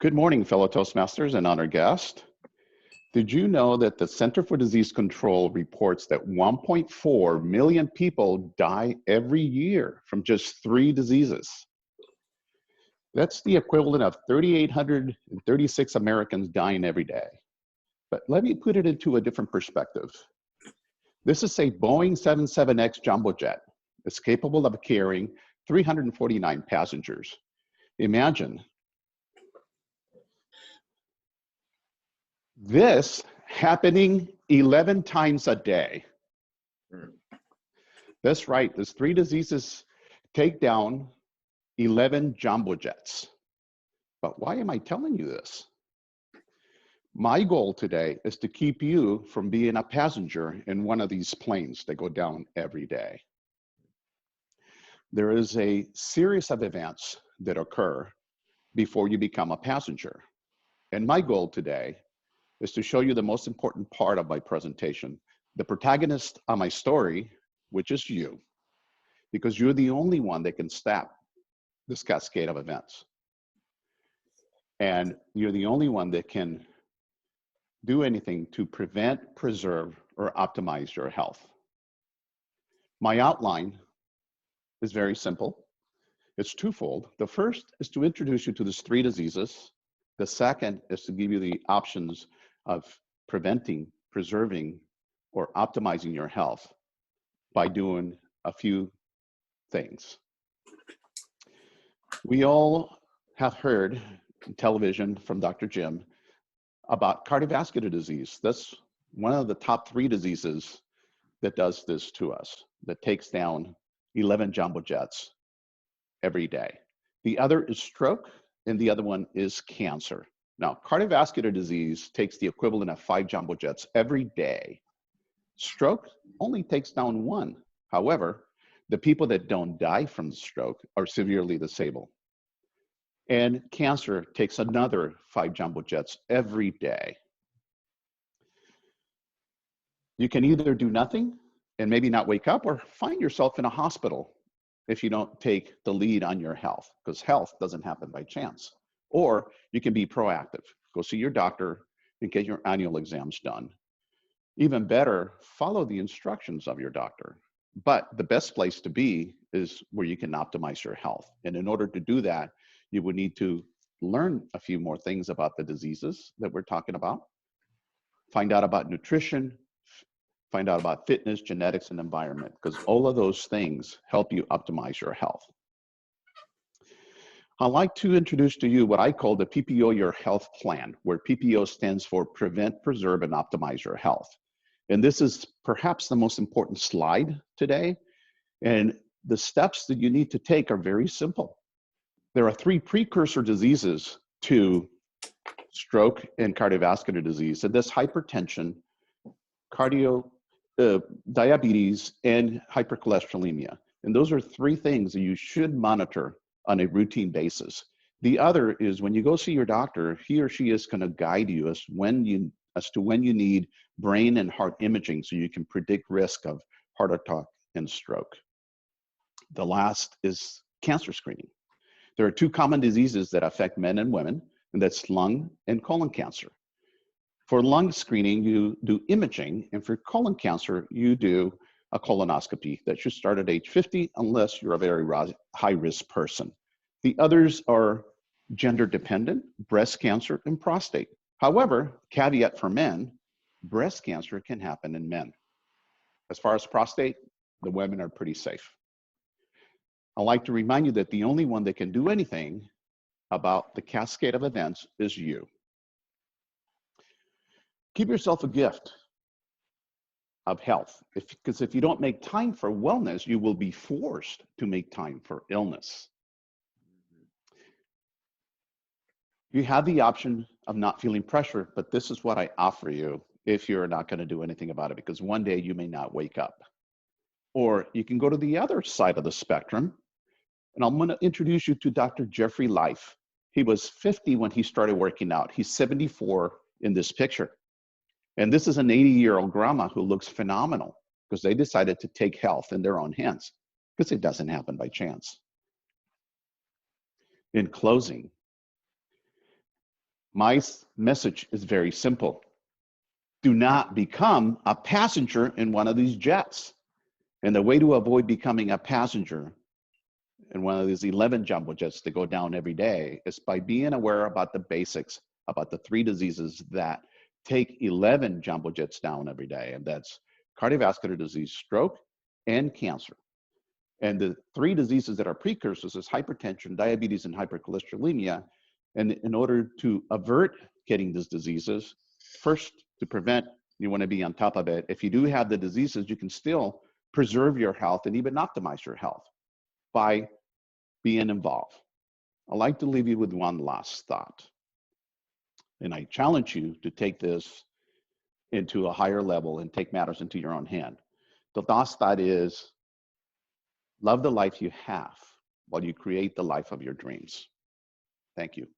Good morning, fellow Toastmasters and honored guest. Did you know that the Center for Disease Control reports that 1.4 million people die every year from just 3 diseases? That's the equivalent of 3,836 Americans dying every day. But let me put it into a different perspective. This is a Boeing 77X jumbo jet. It's capable of carrying 349 passengers. Imagine this happening 11 times a day. That's right, these 3 diseases take down 11 jumbo jets. But why am I telling you this? My goal today is to keep you from being a passenger in one of these planes that go down every day. There is a series of events that occur before you become a passenger. And my goal today is to show you the most important part of my presentation, the protagonist of my story, which is you, because you're the only one that can stop this cascade of events. And you're the only one that can do anything to prevent, preserve, or optimize your health. My outline is very simple. It's twofold. The first is to introduce you to these 3 diseases. The second is to give you the options of preventing, preserving, or optimizing your health by doing a few things. We all have heard on television from Dr. Jim about cardiovascular disease. That's one of the top 3 diseases that does this to us, that takes down 11 jumbo jets every day. The other is stroke, and the other one is cancer. Now, cardiovascular disease takes the equivalent of 5 jumbo jets every day. Stroke only takes down 1. However, the people that don't die from the stroke are severely disabled. And cancer takes another 5 jumbo jets every day. You can either do nothing and maybe not wake up, or find yourself in a hospital if you don't take the lead on your health, because health doesn't happen by chance. Or you can be proactive. Go see your doctor and get your annual exams done. Even better, follow the instructions of your doctor. But the best place to be is where you can optimize your health. And in order to do that, you would need to learn a few more things about the diseases that we're talking about, find out about nutrition, find out about fitness, genetics, and environment, because all of those things help you optimize your health. I'd like to introduce to you what I call the PPO Your Health Plan, where PPO stands for Prevent, Preserve, and Optimize Your Health. And this is perhaps the most important slide today. And the steps that you need to take are very simple. There are 3 precursor diseases to stroke and cardiovascular disease, and that's hypertension, diabetes, and hypercholesterolemia. And those are 3 things that you should monitor on a routine basis. The other is when you go see your doctor, he or she is going to guide you as to when you need brain and heart imaging so you can predict risk of heart attack and stroke. The last is cancer screening. There are 2 common diseases that affect men and women, and that's lung and colon cancer. For lung screening, you do imaging, and for colon cancer, you do a colonoscopy that should start at age 50 unless you're a very high-risk person. The others are gender dependent, breast cancer, and prostate. However, caveat for men, breast cancer can happen in men. As far as prostate, the women are pretty safe. I'd like to remind you that the only one that can do anything about the cascade of events is you. Give yourself a gift of health, because if you don't make time for wellness, you will be forced to make time for illness. You have the option of not feeling pressure, but this is what I offer you if you're not going to do anything about it, because one day you may not wake up. Or you can go to the other side of the spectrum, and I'm going to introduce you to Dr. Jeffrey Life. He was 50 when he started working out. He's 74 in this picture. And this is an 80-year-old grandma who looks phenomenal because they decided to take health in their own hands, because it doesn't happen by chance. In closing, My message is very simple. Do not become a passenger in one of these jets. And the way to avoid becoming a passenger in one of these 11 jumbo jets that go down every day is by being aware about the basics, about the 3 diseases that take 11 jumbo jets down every day. And that's cardiovascular disease, stroke, and cancer. And the 3 diseases that are precursors is hypertension, diabetes, and hypercholesterolemia. And in order to avert getting these diseases, first, to prevent, you want to be on top of it. If you do have the diseases, you can still preserve your health and even optimize your health by being involved. I'd like to leave you with one last thought. And I challenge you to take this into a higher level and take matters into your own hand. The last thought is, love the life you have while you create the life of your dreams. Thank you.